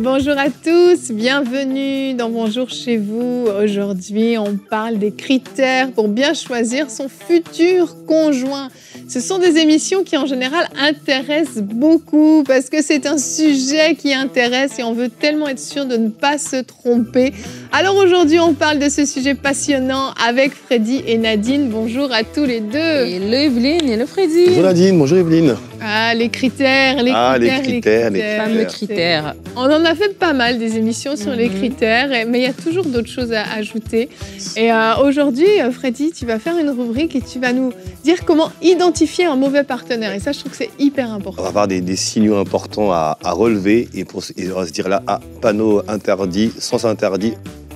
Bonjour à tous, bienvenue dans Bonjour chez vous. Aujourd'hui, on parle des critères pour bien choisir son futur conjoint. Ce sont des émissions qui, en général, intéressent beaucoup parce que c'est un sujet qui intéresse et on veut tellement être sûr de ne pas se tromper. Alors aujourd'hui, on parle de ce sujet passionnant avec Freddy et Nadine. Bonjour à tous les deux. Hello Evelyne, hello Freddy. Bonjour Nadine, bonjour Evelyne. Ah, les critères, les fameux critères. On en a fait pas mal des émissions sur les critères, mais il y a toujours d'autres choses à ajouter. Et aujourd'hui, Freddy, tu vas faire une rubrique et tu vas nous dire comment identifier un mauvais partenaire. Et ça, je trouve que c'est hyper important. On va avoir des signaux importants à relever et on va se dire là, panneau interdit, sens interdit,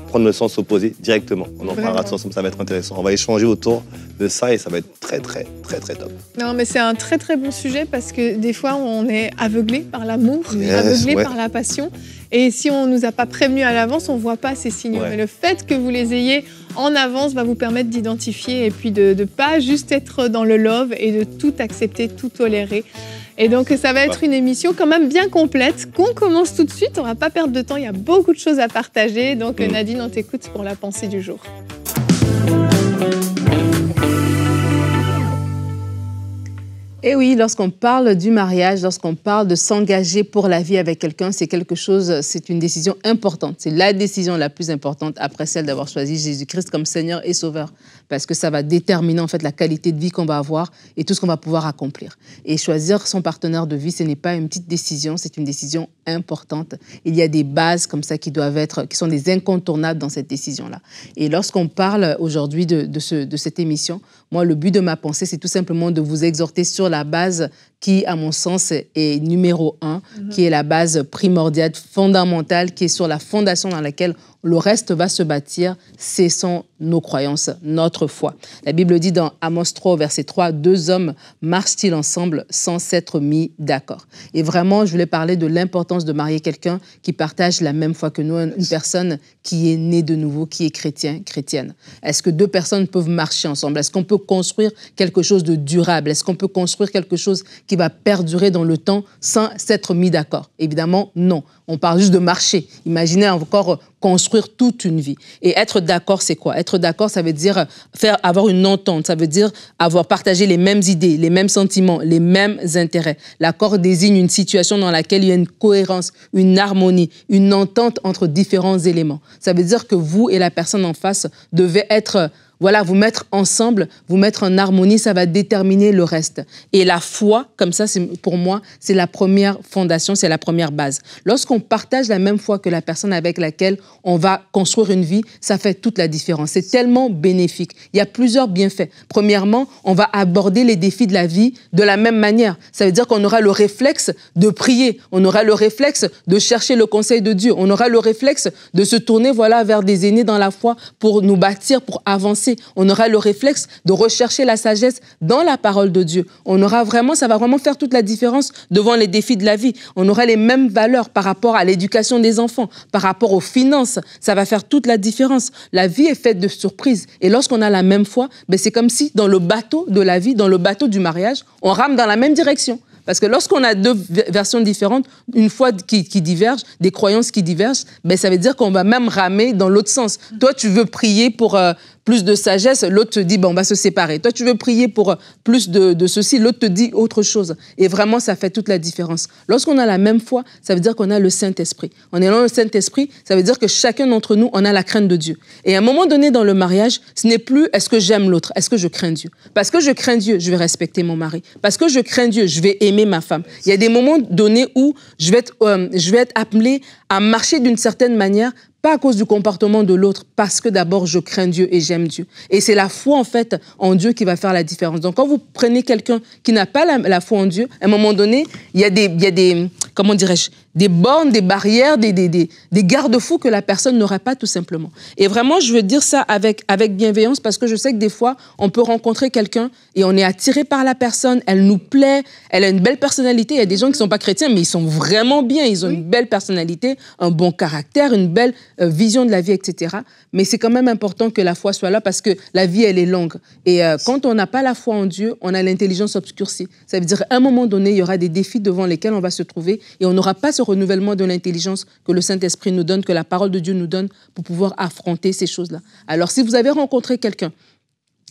prendre le sens opposé directement. On en parlera de ça, ça va être intéressant. On va échanger autour de ça et ça va être très top. Non, mais c'est un très bon sujet parce que des fois, on est aveuglé par l'amour, aveuglé par la passion. Et si on ne nous a pas prévenus à l'avance, on ne voit pas ces signaux. Mais le fait que vous les ayez en avance va vous permettre d'identifier et puis de ne pas juste être dans le love et de tout accepter, tout tolérer. Et donc, ça va être une émission quand même bien complète qu'on commence tout de suite. On ne va pas perdre de temps, il y a beaucoup de choses à partager. Donc, Nadine, on t'écoute pour la pensée du jour. Et oui, lorsqu'on parle du mariage, lorsqu'on parle de s'engager pour la vie avec quelqu'un, c'est une décision importante. C'est la décision la plus importante après celle d'avoir choisi Jésus-Christ comme Seigneur et Sauveur. Parce que ça va déterminer en fait la qualité de vie qu'on va avoir et tout ce qu'on va pouvoir accomplir. Et choisir son partenaire de vie, ce n'est pas une petite décision, c'est une décision importante. Il y a des bases comme ça qui sont des incontournables dans cette décision-là. Et lorsqu'on parle aujourd'hui de cette émission, moi, le but de ma pensée, c'est tout simplement de vous exhorter sur la base qui, à mon sens, est numéro 1, qui est la base primordiale, fondamentale, qui est sur la fondation dans laquelle le reste va se bâtir, ce sont nos croyances, notre foi. La Bible dit dans Amos 3, verset 3, « Deux hommes marchent-ils ensemble sans s'être mis d'accord ?» Et vraiment, je voulais parler de l'importance de marier quelqu'un qui partage la même foi que nous, une personne qui est née de nouveau, qui est chrétien, chrétienne. Est-ce que deux personnes peuvent marcher ensemble? Est-ce qu'on peut construire quelque chose de durable? Est-ce qu'on peut construire quelque chose qui va perdurer dans le temps sans s'être mis d'accord? Évidemment, non. On parle juste de marcher. Imaginez encore construire toute une vie. Et être d'accord, c'est quoi? Être d'accord, ça veut dire avoir une entente. Ça veut dire avoir partagé les mêmes idées, les mêmes sentiments, les mêmes intérêts. L'accord désigne une situation dans laquelle il y a une cohérence, une harmonie, une entente entre différents éléments. Ça veut dire que vous et la personne en face devez être... vous mettre ensemble, vous mettre en harmonie, ça va déterminer le reste. Et la foi, comme ça, pour moi, c'est la première fondation, c'est la première base. Lorsqu'on partage la même foi que la personne avec laquelle on va construire une vie, ça fait toute la différence. C'est tellement bénéfique. Il y a plusieurs bienfaits. Premièrement, on va aborder les défis de la vie de la même manière. Ça veut dire qu'on aura le réflexe de prier, on aura le réflexe de chercher le conseil de Dieu, on aura le réflexe de se tourner vers des aînés dans la foi pour nous bâtir, pour avancer. On aura le réflexe de rechercher la sagesse dans la parole de Dieu. Ça va vraiment faire toute la différence devant les défis de la vie. On aura les mêmes valeurs par rapport à l'éducation des enfants, par rapport aux finances. Ça va faire toute la différence. La vie est faite de surprises. Et lorsqu'on a la même foi, c'est comme si dans le bateau de la vie, dans le bateau du mariage, on rame dans la même direction. Parce que lorsqu'on a deux versions différentes, une foi qui diverge, des croyances qui divergent, ça veut dire qu'on va même ramer dans l'autre sens. Toi, tu veux prier pour plus de sagesse, l'autre te dit, on va se séparer. Toi, tu veux prier pour plus de ceci, l'autre te dit autre chose. Et vraiment, ça fait toute la différence. Lorsqu'on a la même foi, ça veut dire qu'on a le Saint-Esprit. En ayant le Saint-Esprit, ça veut dire que chacun d'entre nous, on a la crainte de Dieu. Et à un moment donné dans le mariage, ce n'est plus est-ce que j'aime l'autre, est-ce que je crains Dieu. Parce que je crains Dieu, je vais respecter mon mari. Parce que je crains Dieu, je vais aimer ma femme. Il y a des moments donnés où je vais être appelée à marcher d'une certaine manière, pas à cause du comportement de l'autre, parce que d'abord, je crains Dieu et j'aime Dieu. Et c'est la foi, en fait, en Dieu qui va faire la différence. Donc, quand vous prenez quelqu'un qui n'a pas la foi en Dieu, à un moment donné, il y a des comment dirais-je, des bornes, des barrières, des garde-fous que la personne n'aurait pas, tout simplement. Et vraiment, je veux dire ça avec bienveillance, parce que je sais que des fois, on peut rencontrer quelqu'un et on est attiré par la personne, elle nous plaît, elle a une belle personnalité. Il y a des gens qui ne sont pas chrétiens, mais ils sont vraiment bien, ils ont une belle personnalité, un bon caractère, une belle vision de la vie, etc. Mais c'est quand même important que la foi soit là, parce que la vie, elle est longue. Et quand on n'a pas la foi en Dieu, on a l'intelligence obscurcie. Ça veut dire qu'à un moment donné, il y aura des défis devant lesquels on va se trouver et on n'aura pas ce renouvellement de l'intelligence que le Saint-Esprit nous donne, que la parole de Dieu nous donne pour pouvoir affronter ces choses-là. Alors, si vous avez rencontré quelqu'un,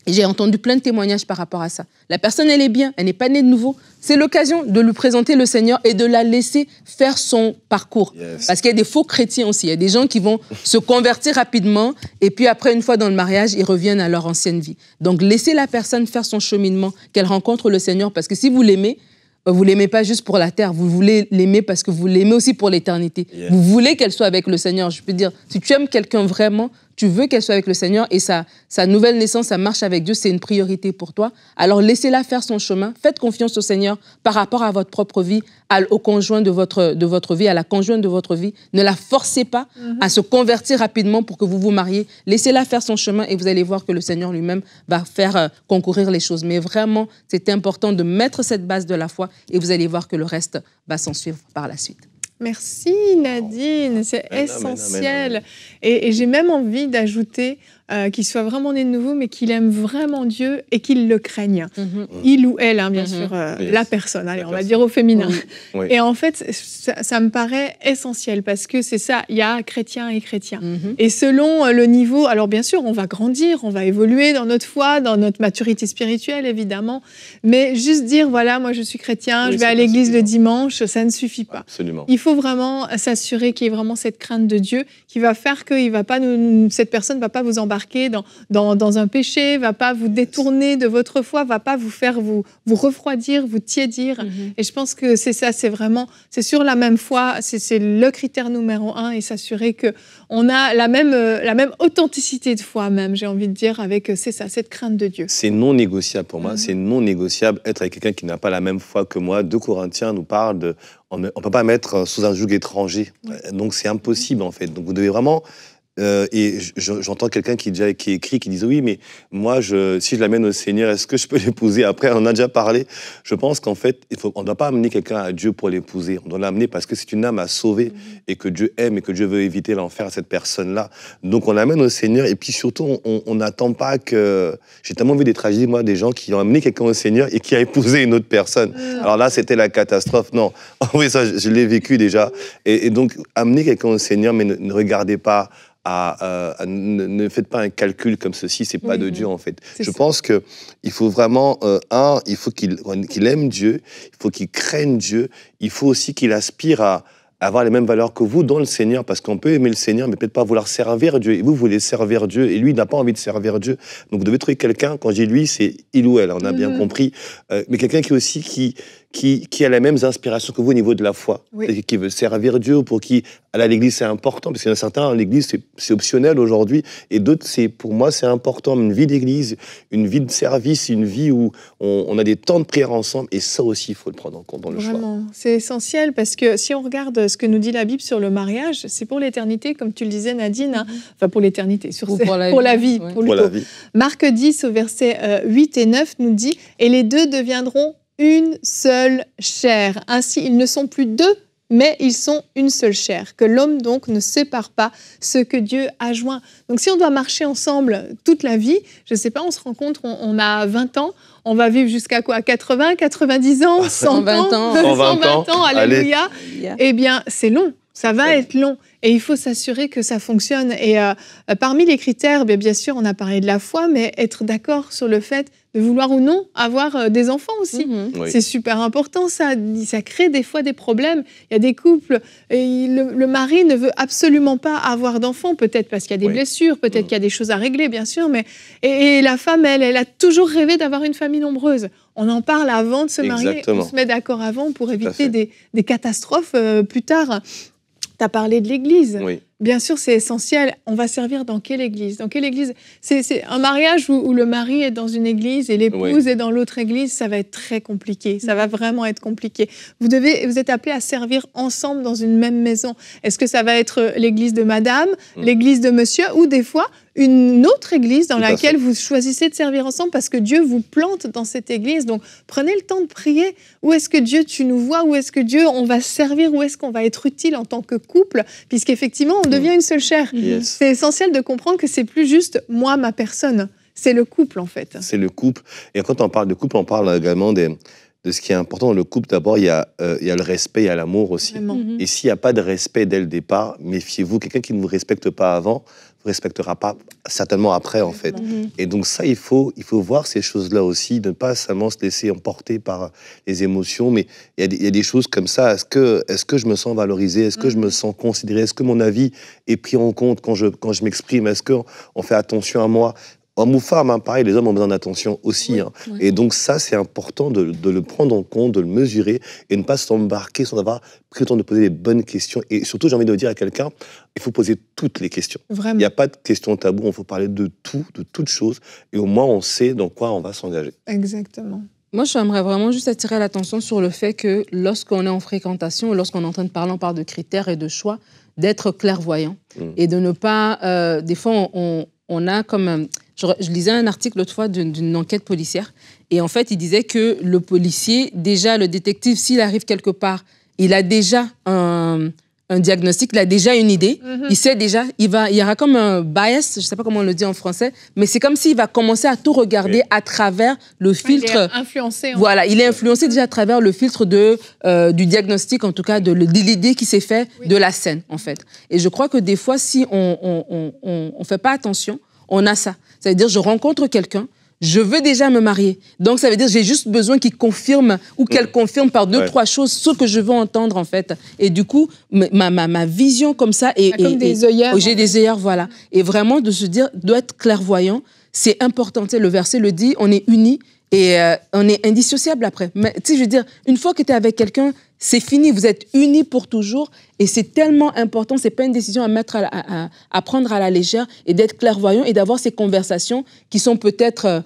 et j'ai entendu plein de témoignages par rapport à ça. La personne, elle est bien, elle n'est pas née de nouveau. C'est l'occasion de lui présenter le Seigneur et de la laisser faire son parcours. Yes. Parce qu'il y a des faux chrétiens aussi. Il y a des gens qui vont se convertir rapidement et puis après, une fois dans le mariage, ils reviennent à leur ancienne vie. Donc, laissez la personne faire son cheminement, qu'elle rencontre le Seigneur. Parce que si vous l'aimez, vous ne l'aimez pas juste pour la terre, vous voulez l'aimer parce que vous l'aimez aussi pour l'éternité. Yeah. Vous voulez qu'elle soit avec le Seigneur. Je peux dire, si tu aimes quelqu'un vraiment, tu veux qu'elle soit avec le Seigneur et sa nouvelle naissance, sa marche avec Dieu, c'est une priorité pour toi. Alors laissez-la faire son chemin. Faites confiance au Seigneur par rapport à votre propre vie, au conjoint de votre vie, à la conjointe de votre vie. Ne la forcez pas à se convertir rapidement pour que vous vous mariez. Laissez-la faire son chemin et vous allez voir que le Seigneur lui-même va faire concourir les choses. Mais vraiment, c'est important de mettre cette base de la foi et vous allez voir que le reste va s'en suivre par la suite. Merci Nadine, c'est essentiel. Et j'ai même envie d'ajouter qu'il soit vraiment né de nouveau, mais qu'il aime vraiment Dieu et qu'il le craigne. Il ou elle, bien sûr, la personne, allez, on va dire au féminin. Oui. Et en fait, ça me paraît essentiel parce que c'est ça, il y a chrétien et chrétien. Et selon le niveau, alors bien sûr, on va grandir, on va évoluer dans notre foi, dans notre maturité spirituelle, évidemment, mais juste dire, voilà, moi je suis chrétien, je vais à l'église le dimanche, ça ne suffit pas. Absolument. Il faut vraiment s'assurer qu'il y ait vraiment cette crainte de Dieu qui va faire que cette personne ne va pas vous embarquer dans un péché, va pas vous détourner de votre foi, va pas vous faire vous refroidir, vous tiédir. Et je pense que c'est ça, c'est sur la même foi, c'est le critère numéro 1 et s'assurer qu'on a la même authenticité de foi même, j'ai envie de dire, avec cette crainte de Dieu. C'est non négociable pour moi, c'est non négociable être avec quelqu'un qui n'a pas la même foi que moi. 2 Corinthiens nous parle de on ne peut pas mettre sous un joug étranger. Donc c'est impossible en fait. Donc vous devez vraiment... et j'entends quelqu'un qui écrit, qui dit oui, mais moi, si je l'amène au Seigneur, est-ce que je peux l'épouser après? On en a déjà parlé. Je pense qu'en fait, on ne doit pas amener quelqu'un à Dieu pour l'épouser. On doit l'amener parce que c'est une âme à sauver et que Dieu aime et que Dieu veut éviter l'enfer à cette personne-là. Donc on l'amène au Seigneur et puis surtout, on n'attend pas que... J'ai tellement vu des tragédies, moi, des gens qui ont amené quelqu'un au Seigneur et qui a épousé une autre personne. Alors là, c'était la catastrophe. Non, oui, ça, je l'ai vécu déjà. Et donc, amener quelqu'un au Seigneur, mais ne regardez pas... ne faites pas un calcul comme ceci, c'est pas de Dieu en fait. Je pense que il faut vraiment il faut qu'il aime Dieu, il faut qu'il craigne Dieu, il faut aussi qu'il aspire à avoir les mêmes valeurs que vous dans le Seigneur, parce qu'on peut aimer le Seigneur, mais peut-être pas vouloir servir Dieu. Et vous voulez servir Dieu, et lui n'a pas envie de servir Dieu. Donc vous devez trouver quelqu'un, quand je dis lui, c'est il ou elle, on a bien compris, mais quelqu'un qui a les mêmes inspirations que vous au niveau de la foi, et qui veut servir Dieu, pour qui aller à l'église c'est important, parce qu'il y en a certains, l'église c'est optionnel aujourd'hui, et d'autres, pour moi c'est important, une vie d'église, une vie de service, une vie où on a des temps de prière ensemble, et ça aussi il faut le prendre en compte dans le choix. Vraiment, c'est essentiel, parce que si on regarde ce que nous dit la Bible sur le mariage, c'est pour l'éternité, comme tu le disais Nadine, enfin pour l'éternité, pour la vie. Marc 10 au verset 8 et 9 nous dit « Et les deux deviendront une seule chair. Ainsi, ils ne sont plus deux, mais ils sont une seule chair. Que l'homme, donc, ne sépare pas ce que Dieu a joint. » Donc, si on doit marcher ensemble toute la vie, je ne sais pas, on se rencontre, on a 20 ans, on va vivre jusqu'à quoi? 80, 90 ans, 100 ans, 120 ans, alléluia. Eh bien, c'est long. Ça va être long et il faut s'assurer que ça fonctionne. Et parmi les critères, bien sûr, on a parlé de la foi, mais être d'accord sur le fait de vouloir ou non avoir des enfants aussi. C'est super important, ça crée des fois des problèmes. Il y a des couples, et le mari ne veut absolument pas avoir d'enfants, peut-être parce qu'il y a des blessures, peut-être qu'il y a des choses à régler, bien sûr, mais et la femme, elle a toujours rêvé d'avoir une famille nombreuse. On en parle avant de se marier, on se met d'accord avant pour éviter des catastrophes plus tard. Tu as parlé de l'église. Bien sûr, c'est essentiel. On va servir dans quelle église? Dans quelle église? C'est un mariage où le mari est dans une église et l'épouse est dans l'autre église. Ça va être très compliqué. Ça va vraiment être compliqué. Vous êtes appelés à servir ensemble dans une même maison. Est-ce que ça va être l'église de madame, l'église de monsieur, ou des fois une autre église dans laquelle vous choisissez de servir ensemble parce que Dieu vous plante dans cette église. Donc, prenez le temps de prier. Où est-ce que Dieu, tu nous vois? Où est-ce que Dieu, on va servir? Où est-ce qu'on va être utile en tant que couple? Puisqu'effectivement, on devient une seule chair. C'est essentiel de comprendre que c'est plus juste moi, ma personne. C'est le couple, en fait. C'est le couple. Et quand on parle de couple, on parle également de de ce qui est important dans le couple. D'abord, il y a le respect, il y a l'amour aussi. Et s'il n'y a pas de respect dès le départ, méfiez-vous. Quelqu'un qui ne vous respecte pas avant ne vous respectera pas certainement après, en fait. Et donc ça, il faut voir ces choses-là aussi, ne pas seulement se laisser emporter par les émotions, mais il y a des choses comme ça. Est-ce que je me sens valorisé? Est-ce que je me sens considéré? Est-ce que mon avis est pris en compte quand je m'exprime? Est-ce qu'on fait attention à moi? Hommes ou femmes, hein, pareil, les hommes ont besoin d'attention aussi. Et donc ça, c'est important de le prendre en compte, de le mesurer et ne pas s'embarquer sans avoir pris le temps de poser les bonnes questions. Et surtout, j'ai envie de dire à quelqu'un, il faut poser toutes les questions. Vraiment. Il n'y a pas de questions taboues, il faut parler de tout, de toutes choses. Et au moins, on sait dans quoi on va s'engager. Exactement. Moi, j'aimerais vraiment juste attirer l'attention sur le fait que lorsqu'on est en fréquentation, lorsqu'on est en train de parler, on parle de critères et de choix, d'être clairvoyant. Et de ne pas... des fois, on a comme... Je lisais un article l'autre fois d'une enquête policière. Et en fait, il disait que le policier, déjà, le détective, s'il arrive quelque part, il a déjà un diagnostic, il a déjà une idée. Il sait déjà, il y aura comme un bias, je ne sais pas comment on le dit en français, mais c'est comme s'il va commencer à tout regarder à travers le filtre. Il est influencé. Voilà, il est influencé déjà à travers le filtre du diagnostic, en tout cas, de l'idée qui s'est faite de la scène, en fait. Et je crois que des fois, si on fait pas attention, on a ça. Ça veut dire, je rencontre quelqu'un, je veux déjà me marier. Donc, ça veut dire, j'ai juste besoin qu'il confirme ou qu'elle confirme par deux, trois choses ce que je veux entendre, en fait. Et du coup, ma vision comme ça... Comme des œillères. J'ai des œillères, voilà. Et vraiment, de se dire, doit être clairvoyant, c'est important. Tu sais, le verset le dit, on est unis et on est indissociable après. Mais tu sais, je veux dire, une fois que tu es avec quelqu'un, c'est fini, vous êtes unis pour toujours et c'est tellement important, c'est pas une décision à mettre à prendre à la légère et d'être clairvoyant et d'avoir ces conversations qui sont peut-être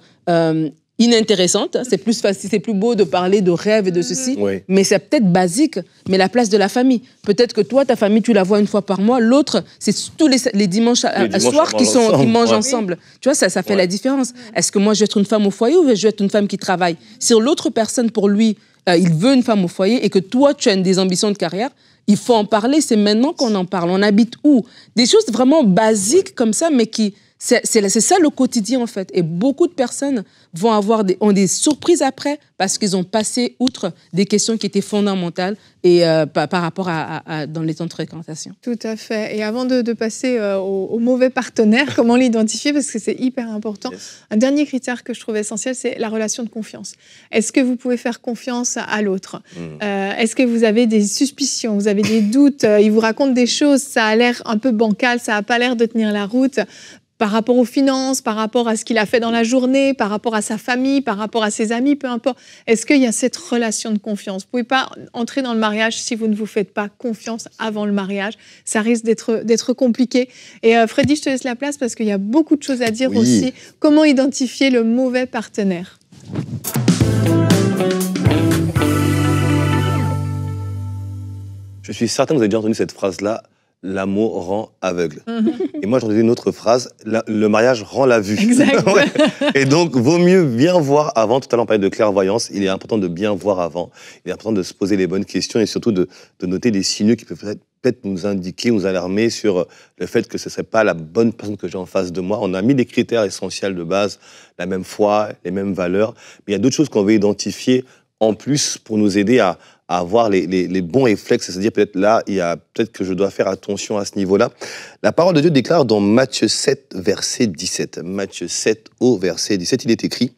inintéressantes. C'est plus facile, c'est plus beau de parler de rêves et de ceci, mais c'est peut-être basique, mais la place de la famille. Peut-être que toi, ta famille, tu la vois une fois par mois, l'autre, c'est tous les dimanches soirs qui mangent ensemble. Tu vois, ça fait la différence. Est-ce que moi, je vais être une femme au foyer ou je vais être une femme qui travaille? Si l'autre personne, pour lui, il veut une femme au foyer et que toi, tu as des ambitions de carrière, il faut en parler. C'est maintenant qu'on en parle. On habite où? Des choses vraiment basiques comme ça, mais qui... C'est ça le quotidien, en fait. Et beaucoup de personnes ont des surprises après parce qu'ils ont passé outre des questions qui étaient fondamentales et, par rapport dans les temps de fréquentation. Tout à fait. Et avant de passer au mauvais partenaire, comment l'identifier? Parce que c'est hyper important. Un dernier critère que je trouve essentiel, c'est la relation de confiance. Est-ce que vous pouvez faire confiance à l'autre? Est-ce que vous avez des suspicions? Vous avez des doutes? Il vous raconte des choses, ça a l'air un peu bancal, ça n'a pas l'air de tenir la route. Par rapport aux finances, par rapport à ce qu'il a fait dans la journée, par rapport à sa famille, par rapport à ses amis, peu importe. Est-ce qu'il y a cette relation de confiance? Vous ne pouvez pas entrer dans le mariage si vous ne vous faites pas confiance avant le mariage. Ça risque d'être compliqué. Et Freddy, je te laisse la place parce qu'il y a beaucoup de choses à dire aussi. Comment identifier le mauvais partenaire? Je suis certain que vous avez déjà entendu cette phrase-là. L'amour rend aveugle. Et moi, j'ai entendu une autre phrase, le mariage rend la vue. Exact. Et donc, vaut mieux bien voir avant. Tout à l'heure, on parlait de clairvoyance. Il est important de bien voir avant. Il est important de se poser les bonnes questions et surtout de noter des signaux qui peuvent peut-être nous indiquer, nous alarmer sur le fait que ce ne serait pas la bonne personne que j'ai en face de moi. On a mis des critères essentiels de base, la même foi, les mêmes valeurs. Mais il y a d'autres choses qu'on veut identifier en plus pour nous aider à avoir les bons réflexes, c'est-à-dire peut-être que je dois faire attention à ce niveau-là. La parole de Dieu déclare dans Matthieu 7, verset 17. Matthieu 7, au verset 17, il est écrit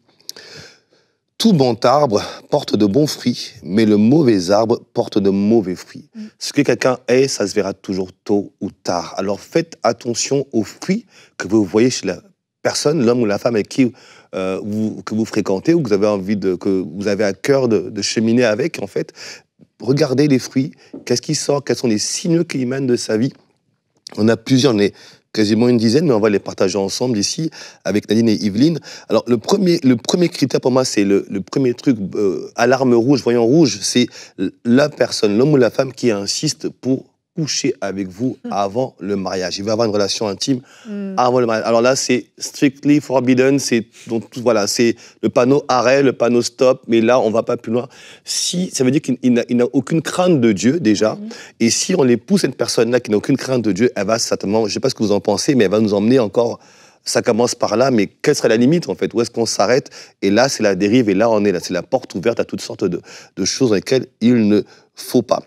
« Tout bon arbre porte de bons fruits, mais le mauvais arbre porte de mauvais fruits. Ce que quelqu'un est, ça se verra toujours tôt ou tard. Alors faites attention aux fruits que vous voyez chez la personne, l'homme ou la femme avec qui que vous fréquentez ou que vous avez à cœur de cheminer avec, en fait. Regardez les fruits, qu'est-ce qui sort, quels sont les signaux qui émanent de sa vie. On a plusieurs, on est quasiment une dizaine, mais on va les partager ensemble ici avec Nadine et Yveline. Alors le premier critère pour moi, c'est le premier truc, alarme rouge, voyant rouge, c'est la personne, l'homme ou la femme qui insiste pour coucher avec vous avant le mariage. Il va avoir une relation intime avant le mariage. Alors là, c'est strictly forbidden, c'est le panneau arrêt, le panneau stop, mais là, on ne va pas plus loin. Ça veut dire qu'il n'a aucune crainte de Dieu, déjà, et si on les pousse, cette personne-là qui n'a aucune crainte de Dieu, elle va certainement, je ne sais pas ce que vous en pensez, mais elle va nous emmener encore ça commence par là, mais quelle serait la limite, en fait? Où est-ce qu'on s'arrête? Et là, c'est la dérive, et là, on est là. C'est la porte ouverte à toutes sortes de choses dans lesquelles il ne faut pas.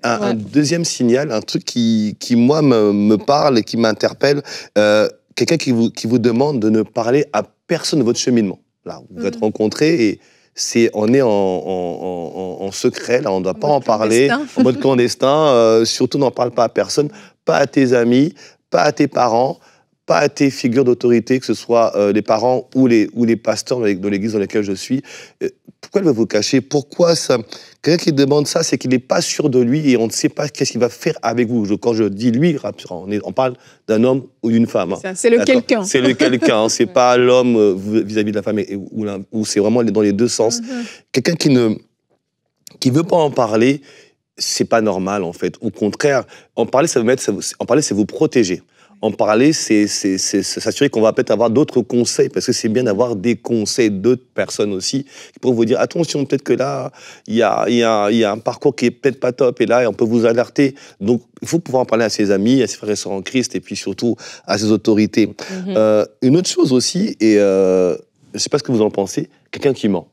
Un deuxième signal, un truc qui moi, me parle et qui m'interpelle, quelqu'un qui vous demande de ne parler à personne de votre cheminement. Là, vous êtes rencontrés et on est en secret, là, on ne doit pas en parler, en mode clandestin, surtout n'en parle pas à personne, pas à tes amis, pas à tes parents, pas à tes figures d'autorité, que ce soit les parents ou les pasteurs dans l'église dans laquelle je suis. Pourquoi il va vous cacher? Pourquoi ça? Quelqu'un qui demande ça, c'est qu'il n'est pas sûr de lui et on ne sait pas qu'est-ce qu'il va faire avec vous. Quand je dis lui, on parle d'un homme ou d'une femme. C'est le quelqu'un. C'est le quelqu'un, c'est pas l'homme vis-à-vis de la femme, ou c'est vraiment dans les deux sens. Quelqu'un qui ne veut pas en parler, c'est pas normal, en fait. Au contraire, en parler, c'est vous protéger. En parler, c'est s'assurer qu'on va peut-être avoir d'autres conseils, parce que c'est bien d'avoir des conseils d'autres personnes aussi, qui pourront vous dire, attention, peut-être que là, il y a un parcours qui est peut-être pas top, et là, on peut vous alerter. Donc, il faut pouvoir en parler à ses amis, à ses frères et sœurs en Christ, et puis surtout à ses autorités. Une autre chose aussi, et je ne sais pas ce que vous en pensez, quelqu'un qui ment.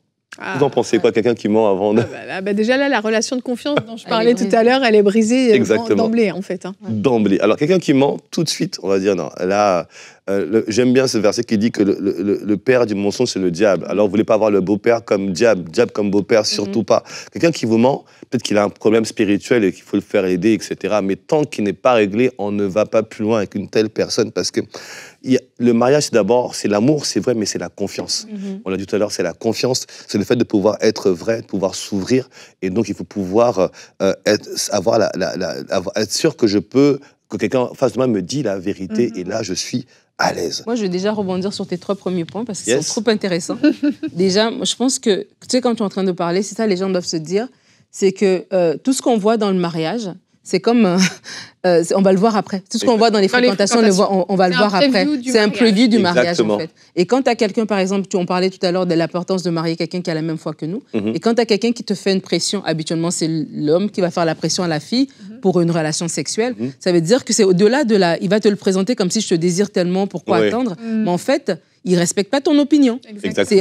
Vous en pensez quoi, quelqu'un qui ment avant de... Déjà là, la relation de confiance dont je parlais tout à l'heure, elle est brisée d'emblée, en fait. D'emblée. Alors, quelqu'un qui ment, tout de suite, on va dire, non, là, j'aime bien ce verset qui dit que le père du mensonge, c'est le diable. Alors, vous ne voulez pas avoir le beau-père comme diable comme beau-père, surtout pas. Quelqu'un qui vous ment, peut-être qu'il a un problème spirituel et qu'il faut le faire aider, etc. Mais tant qu'il n'est pas réglé, on ne va pas plus loin avec une telle personne, parce que le mariage, c'est l'amour, c'est vrai, mais c'est la confiance. On l'a dit tout à l'heure, c'est la confiance, c'est le fait de pouvoir être vrai, de pouvoir s'ouvrir, et donc il faut pouvoir être sûr que quelqu'un en face de moi me dit la vérité, et là, je suis à l'aise. Moi, je vais déjà rebondir sur tes 3 premiers points, parce qu'ils sont trop intéressants. Déjà, je pense que, tu sais, quand tu es en train de parler, c'est ça, les gens doivent se dire, c'est que tout ce qu'on voit dans le mariage, c'est comme... on va le voir après. Tout ce qu'on voit dans les fréquentations, on va le voir après. C'est un preview du mariage, en fait. Et quand tu as quelqu'un, par exemple, on parlait tout à l'heure de l'importance de marier quelqu'un qui a la même foi que nous. Et quand tu as quelqu'un qui te fait une pression, habituellement, c'est l'homme qui va faire la pression à la fille pour une relation sexuelle. Ça veut dire que c'est au-delà de la... Il va te le présenter comme si je te désire tellement, pourquoi attendre? Mais en fait... il ne respecte pas ton opinion.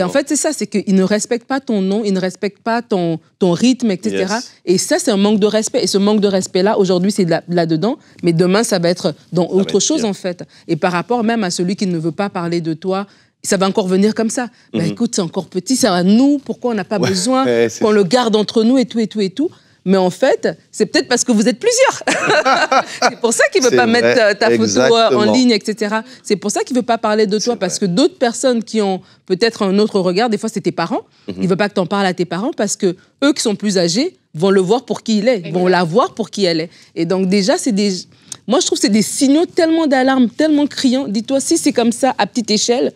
En fait, c'est ça, c'est qu'il ne respecte pas ton nom, il ne respecte pas ton rythme, etc. Et ça, c'est un manque de respect. Et ce manque de respect-là, aujourd'hui, c'est là-dedans, mais demain, ça va être dans autre chose, en fait. Et par rapport même à celui qui ne veut pas parler de toi, ça va encore venir comme ça. Bah, écoute, c'est encore petit, c'est à nous, pourquoi on n'a pas besoin qu'on le garde entre nous et tout, et tout, et tout. Mais en fait, c'est peut-être parce que vous êtes plusieurs. C'est pour ça qu'il ne veut pas mettre ta photo en ligne, etc. C'est pour ça qu'il ne veut pas parler de toi, parce que d'autres personnes qui ont peut-être un autre regard, des fois c'est tes parents, il ne veut pas que tu en parles à tes parents, parce que eux qui sont plus âgés vont le voir pour qui il est, vont la voir pour qui elle est. Et donc déjà, moi je trouve que c'est des signaux tellement d'alarme, tellement criants. Dis-toi, si c'est comme ça à petite échelle,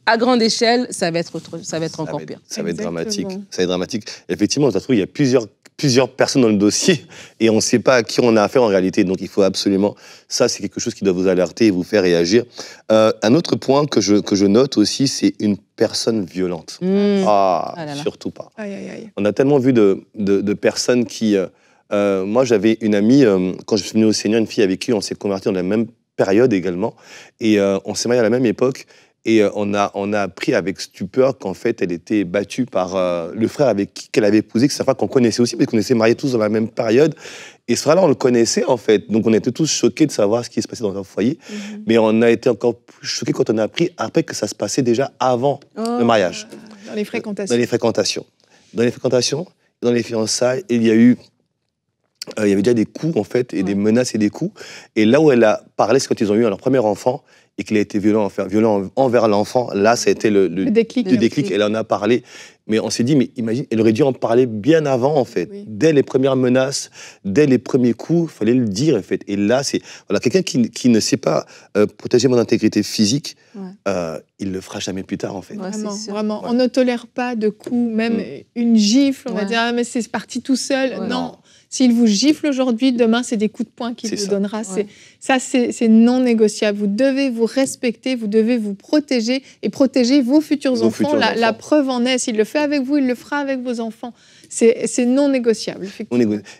à grande échelle, ça va être encore pire. Ça va être dramatique. Ça va être dramatique. Effectivement, il y a plusieurs personnes dans le dossier et on ne sait pas à qui on a affaire en réalité. Donc, il faut absolument... Ça, c'est quelque chose qui doit vous alerter et vous faire réagir. Un autre point que je note aussi, c'est une personne violente. Surtout pas. On a tellement vu de personnes qui... moi, j'avais une amie, quand je suis venu au Seigneur, une fille avec qui on s'est convertis dans la même période également. Et on s'est mariés à la même époque. Et on a appris avec stupeur qu'en fait, elle était battue par le frère avec qui qu'elle avait épousé, que c'est un frère qu'on connaissait aussi, parce qu'on était mariés tous dans la même période. Et ce frère-là, on le connaissait, en fait. Donc, on était tous choqués de savoir ce qui se passait dans leur foyer. Mais on a été encore plus choqués quand on a appris après que ça se passait déjà avant le mariage. Dans les fréquentations. Dans les fréquentations, dans les fiançailles, il y avait déjà des coups, en fait, et des menaces et des coups. Et là où elle a parlé, c'est quand ils ont eu leur premier enfant, et qu'il a été violent envers l'enfant, là, ça a été le déclic. Elle en a parlé. Mais on s'est dit, mais imagine, elle aurait dû en parler bien avant, en fait. Dès les premières menaces, dès les premiers coups, il fallait le dire, en fait. Et là, c'est quelqu'un qui ne sait pas protéger mon intégrité physique, il le fera jamais plus tard, en fait. Vraiment. On ne tolère pas de coups, même une gifle, on va dire, mais c'est parti tout seul. Non. S'il vous gifle aujourd'hui, demain, c'est des coups de poing qu'il vous donnera. Ouais. Ça, c'est non négociable. Vous devez vous respecter, vous devez vous protéger et protéger vos futurs enfants. La preuve en est, s'il le fait avec vous, il le fera avec vos enfants. C'est non négociable.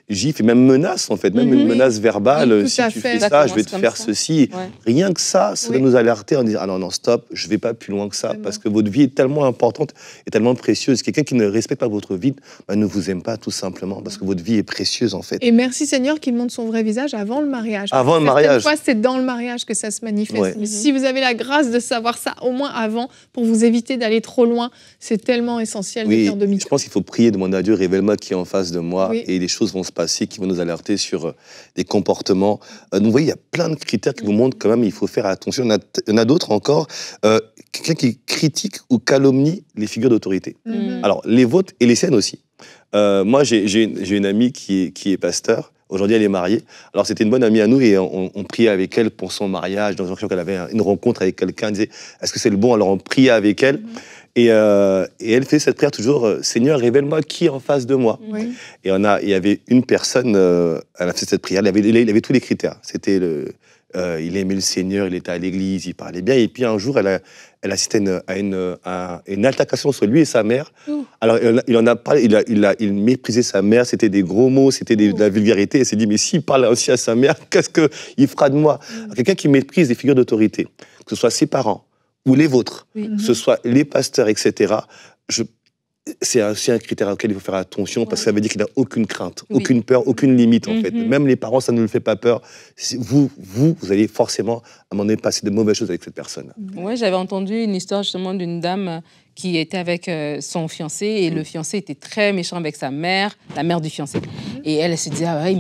Gifle et même menace, en fait, même une menace verbale. Si tu fais ça, je vais te faire ceci. Ouais. Rien que ça doit nous alerter en disant « Ah non, stop, je ne vais pas plus loin que ça. » Parce que votre vie est tellement importante et tellement précieuse. Quelqu'un qui ne respecte pas votre vie ne vous aime pas, tout simplement, parce que votre vie est précieuse, en fait. Et merci Seigneur qu'il montre son vrai visage avant le mariage. Avant le mariage. Fois, c'est dans le mariage que ça se manifeste. Ouais. Mais si vous avez la grâce de savoir ça au moins avant, pour vous éviter d'aller trop loin, c'est tellement essentiel de faire demi-tour. Je pense qu'il faut prier, demander à Dieu, révèle-moi qui est en face de moi, et des choses vont se passer qui vont nous alerter sur des comportements. Donc, vous voyez, il y a plein de critères qui vous montrent quand même, il faut faire attention. Il y en a d'autres encore. Quelqu'un qui critique ou calomnie les figures d'autorité. Alors, les vôtres et les siennes aussi. Moi, j'ai une amie qui est pasteur. Aujourd'hui, elle est mariée. Alors, c'était une bonne amie à nous et on priait avec elle pour son mariage. Dans une occasion qu'elle avait une rencontre avec quelqu'un, elle disait « Est-ce que c'est le bon ?» Alors, on priait avec elle. Et elle fait cette prière toujours « Seigneur, révèle-moi qui est en face de moi. » Et il y avait une personne, elle a fait cette prière, il avait tous les critères. C'était il aimait le Seigneur, il était à l'église, il parlait bien. Et puis un jour, elle assistait à une altercation entre lui et sa mère. Alors, il en a parlé, il méprisait sa mère, c'était des gros mots, c'était de la vulgarité. Elle s'est dit, mais s'il parle aussi à sa mère, qu'est-ce qu'il fera de moi? Quelqu'un qui méprise des figures d'autorité, que ce soit ses parents ou les vôtres, que ce soit les pasteurs, etc., c'est aussi un critère auquel il faut faire attention, parce que ça veut dire qu'il n'a aucune crainte, aucune peur, aucune limite, en fait. Même les parents, ça ne le fait pas peur. Vous allez forcément, à un moment donné, passer de mauvaises choses avec cette personne. Oui, j'avais entendu une histoire justement d'une dame qui était avec son fiancé, et le fiancé était très méchant avec sa mère, la mère du fiancé. Et elle se disait, ah ouais,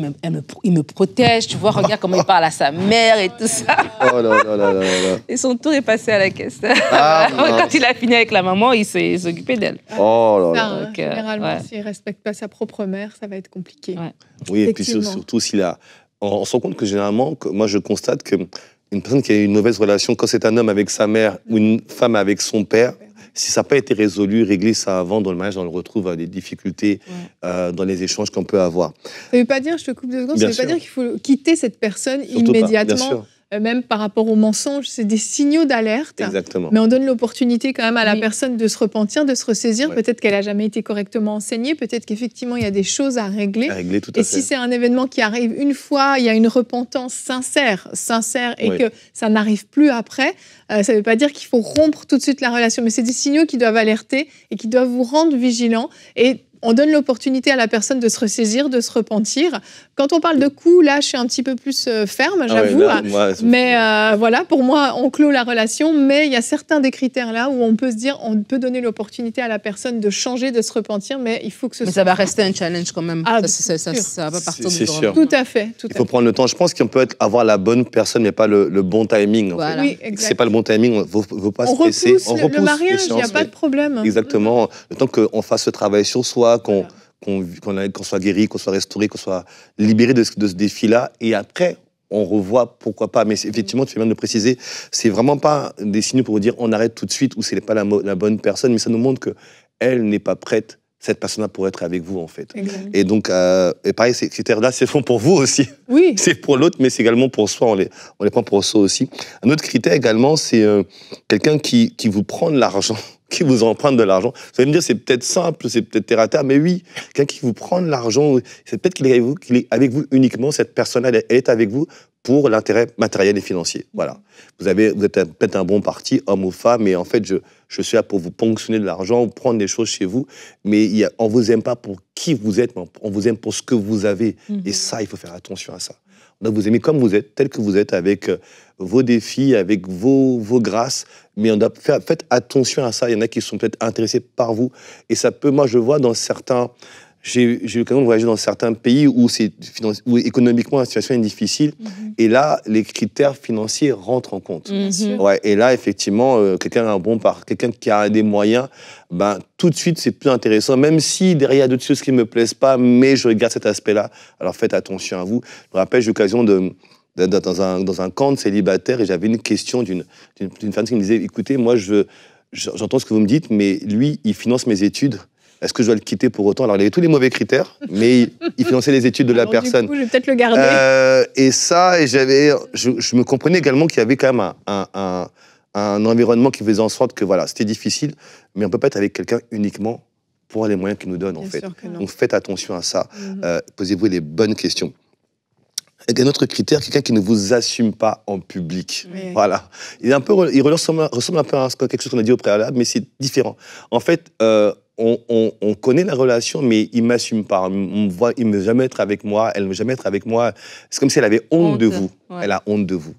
il me protège, tu vois, regarde comment il parle à sa mère et tout ça. Oh là là là là là. Et son tour est passé à la caisse. Quand il a fini avec la maman, il s'est occupé d'elle. Oh là là. Donc, généralement, s'il ne respecte pas sa propre mère, ça va être compliqué. Oui, et puis surtout s'il a... On se rend compte que généralement, moi je constate qu'une personne qui a une mauvaise relation, quand c'est un homme avec sa mère ou une femme avec son père, si ça n'a pas été résolu, réglé ça avant, dans le mariage, on retrouve des difficultés dans les échanges qu'on peut avoir. Ça ne veut pas dire, je te coupe 2 secondes, ça ne veut pas dire qu'il faut quitter cette personne immédiatement. Même par rapport aux mensonges, c'est des signaux d'alerte. Exactement. Mais on donne l'opportunité quand même à la personne de se repentir, de se ressaisir. Peut-être qu'elle n'a jamais été correctement enseignée. Peut-être qu'effectivement, il y a des choses à régler. Tout à fait. Et si c'est un événement qui arrive une fois, il y a une repentance sincère, et que ça n'arrive plus après, ça ne veut pas dire qu'il faut rompre tout de suite la relation. Mais c'est des signaux qui doivent alerter et qui doivent vous rendre vigilants. Et on donne l'opportunité à la personne de se ressaisir, de se repentir. Quand on parle de coups, là, je suis un petit peu plus ferme, j'avoue. Mais voilà, pour moi, on clôt la relation. Mais il y a certains des critères là où on peut se dire, on peut donner l'opportunité à la personne de changer, de se repentir, mais il faut que ce soit... Mais ça va rester un challenge quand même. Ça va partir du droit. Tout à fait. Il faut prendre le temps. Je pense qu'on peut avoir la bonne personne, mais pas le bon timing. En fait. Oui, c'est pas le bon timing, il ne faut pas se presser. On repousse le mariage, il n'y a pas de problème. Exactement. Le temps qu'on fasse ce travail sur soi, qu'on soit guéri, qu'on soit restauré, qu'on soit libéré de ce défi-là. Et après, on revoit, pourquoi pas. Mais effectivement, tu fais bien de le préciser, c'est vraiment pas des signaux pour vous dire on arrête tout de suite ou c'est pas la bonne personne, mais ça nous montre qu'elle n'est pas prête, cette personne-là, pour être avec vous, en fait. Exactement. Et donc, et pareil, ces critères-là, c'est bon pour vous aussi. Oui. C'est pour l'autre, mais c'est également pour soi. On les prend pour soi aussi. Un autre critère également, c'est quelqu'un qui vous prend de l'argent, qui vous emprunte de l'argent. Vous allez me dire, c'est peut-être simple, c'est peut-être terre à terre, mais oui, quelqu'un qui vous prend de l'argent, c'est peut-être qu'il est avec vous uniquement, cette personne-là, elle est avec vous pour l'intérêt matériel et financier. Voilà. Vous êtes peut-être un bon parti, homme ou femme, mais en fait, je suis là pour vous ponctionner de l'argent, ou prendre des choses chez vous, mais on ne vous aime pas pour qui vous êtes, on vous aime pour ce que vous avez. Et ça, il faut faire attention à ça. On doit vous aimer comme vous êtes, tel que vous êtes, avec vos défis, avec vos grâces, mais on doit faire attention à ça. Il y en a qui sont peut-être intéressés par vous, et ça peut, moi je vois dans certains... J'ai eu l'occasion de voyager dans certains pays où économiquement la situation est difficile, et là, les critères financiers rentrent en compte. Ouais, et là, effectivement, quelqu'un qui a des moyens, tout de suite, c'est plus intéressant, même si derrière, il y a d'autres choses qui ne me plaisent pas, mais je regarde cet aspect-là. Alors faites attention à vous. Je me rappelle, j'ai eu l'occasion dans un camp de célibataires, et j'avais une question d'une femme qui me disait, écoutez, moi, j'entends ce que vous me dites, mais lui, il finance mes études, Est-ce que je dois le quitter pour autant? Alors, il avait tous les mauvais critères, mais il finançait les études de la personne. Du coup, je vais peut-être le garder. Et je me comprenais également qu'il y avait quand même un environnement qui faisait en sorte que voilà, c'était difficile, mais on ne peut pas être avec quelqu'un uniquement pour les moyens qu'il nous donne, en fait. Donc, faites attention à ça. Posez-vous les bonnes questions. Et un autre critère, quelqu'un qui ne vous assume pas en public. Oui. Voilà. Il ressemble un peu à quelque chose qu'on a dit au préalable, mais c'est différent. En fait, on connaît la relation, mais il ne m'assume pas. Il ne veut jamais être avec moi, elle ne veut jamais être avec moi. C'est comme si elle avait honte de vous. Ouais. Elle a honte de vous.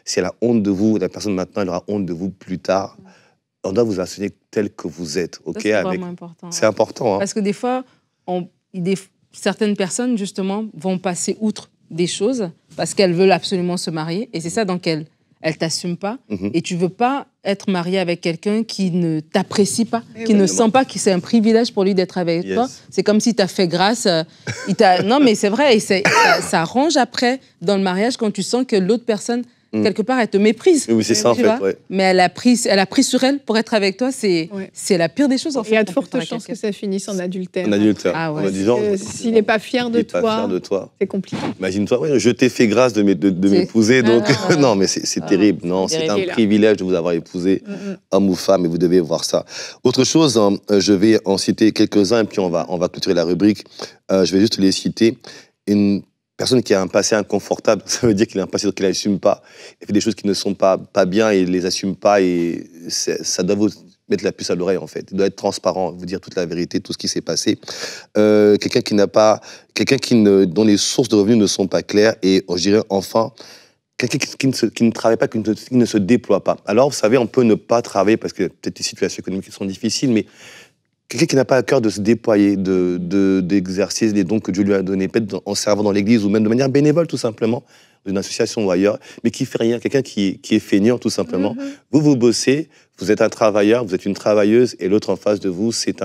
Si elle a honte de vous, la personne maintenant, elle aura honte de vous plus tard. On doit vous assumer tel que vous êtes. Okay, c'est vraiment important. C'est important. Hein. Parce que des fois, certaines personnes, justement, vont passer outre des choses parce qu'elles veulent absolument se marier. Et c'est ça, donc elles ne t'assument pas. Et tu ne veux pas être marié avec quelqu'un qui ne t'apprécie pas, qui ne sent pas que c'est un privilège pour lui d'être avec toi. C'est comme si tu as fait grâce. Non, mais c'est vrai. Et ça arrange après, dans le mariage, quand tu sens que l'autre personne, quelque part, elle te méprise. Oui, c'est ça, en fait. Ouais. Mais elle a pris sur elle pour être avec toi. C'est la pire des choses, en fait. Il y a de fortes chances que ça finisse en adultère. En adultère. Ah ouais. En disant, s'il n'est pas fier de toi, c'est compliqué. Imagine-toi, je t'ai fait grâce de m'épouser, donc non, mais c'est terrible. Non, c'est un privilège de vous avoir épousé, homme ou femme, et vous devez voir ça. Autre chose, je vais en citer quelques-uns, et puis on va clôturer la rubrique. Je vais juste les citer. Une personne qui a un passé inconfortable, ça veut dire qu'il a un passé qu'il n'assume pas. Il fait des choses qui ne sont pas bien et il ne les assume pas. Et ça doit vous mettre la puce à l'oreille, en fait. Il doit être transparent, vous dire toute la vérité, tout ce qui s'est passé. Quelqu'un dont les sources de revenus ne sont pas claires. Et je dirais, enfin, quelqu'un qui ne travaille pas, qui ne se déploie pas. Alors, vous savez, on peut ne pas travailler parce que peut-être des situations économiques qui sont difficiles, mais quelqu'un qui n'a pas à cœur de se déployer, d'exercer les dons que Dieu lui a donnés, peut-être en servant dans l'église ou même de manière bénévole, tout simplement, d'une association ou ailleurs, mais qui fait rien, quelqu'un qui est feignant, tout simplement. Vous bossez, vous êtes un travailleur, vous êtes une travailleuse, et l'autre en face de vous, c'est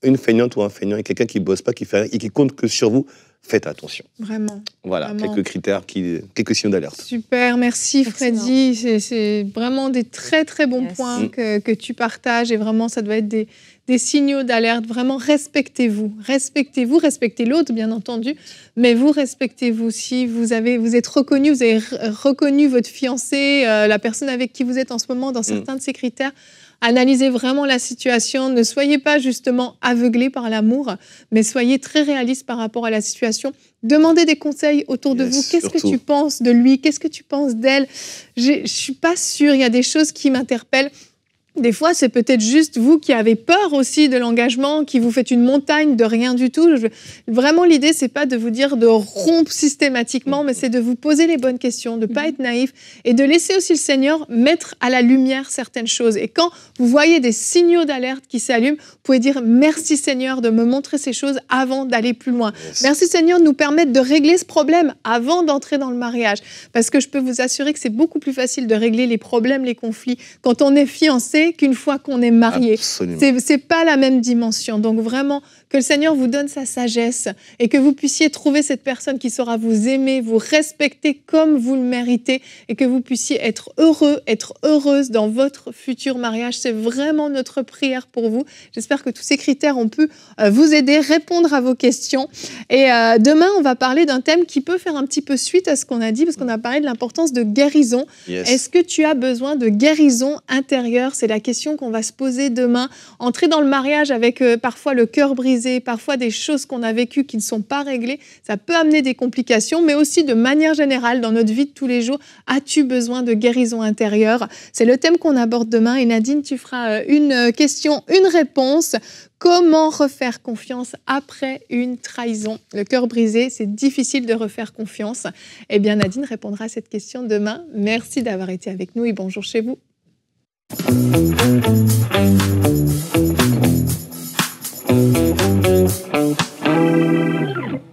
une feignante ou un feignant, et quelqu'un qui ne bosse pas, qui fait rien, et qui compte que sur vous. Faites attention. Vraiment. Voilà, vraiment. Quelques critères, quelques signaux d'alerte. Super, merci Freddy. C'est vraiment des très très bons points que tu partages, et vraiment ça doit être des signaux d'alerte. Vraiment, respectez-vous. Respectez-vous, respectez l'autre, bien entendu, mais vous respectez-vous. Si vous êtes reconnu, vous avez reconnu votre fiancé, la personne avec qui vous êtes en ce moment dans certains de ces critères, analysez vraiment la situation. Ne soyez pas justement aveuglés par l'amour, mais soyez très réalistes par rapport à la situation. Demandez des conseils autour de vous. Qu'est-ce que tu penses de lui? Qu'est-ce que tu penses d'elle? Je ne suis pas sûre. Il y a des choses qui m'interpellent. Des fois, c'est peut-être juste vous qui avez peur aussi de l'engagement, qui vous faites une montagne de rien du tout. Vraiment, l'idée, c'est pas de vous dire de rompre systématiquement, mais c'est de vous poser les bonnes questions, de pas être naïf et de laisser aussi le Seigneur mettre à la lumière certaines choses. Et quand vous voyez des signaux d'alerte qui s'allument, vous pouvez dire « Merci Seigneur de me montrer ces choses avant d'aller plus loin. Merci Seigneur de nous permettre de régler ce problème avant d'entrer dans le mariage. » Parce que je peux vous assurer que c'est beaucoup plus facile de régler les problèmes, les conflits, quand on est fiancé qu'une fois qu'on est marié. C'est pas la même dimension. Donc vraiment, que le Seigneur vous donne sa sagesse et que vous puissiez trouver cette personne qui saura vous aimer, vous respecter comme vous le méritez et que vous puissiez être heureux, être heureuse dans votre futur mariage. C'est vraiment notre prière pour vous. J'espère que tous ces critères ont pu vous aider, répondre à vos questions. Et demain, on va parler d'un thème qui peut faire un petit peu suite à ce qu'on a dit, parce qu'on a parlé de l'importance de guérison. Est-ce que tu as besoin de guérison intérieure? C'est la question qu'on va se poser demain. Entrer dans le mariage avec parfois le cœur brisé, parfois des choses qu'on a vécues qui ne sont pas réglées, ça peut amener des complications, mais aussi de manière générale, dans notre vie de tous les jours, as-tu besoin de guérison intérieure? C'est le thème qu'on aborde demain. Et Nadine, tu feras une question, une réponse. Comment refaire confiance après une trahison? Le cœur brisé, c'est difficile de refaire confiance. Eh bien, Nadine répondra à cette question demain. Merci d'avoir été avec nous et bonjour chez vous. Thank you.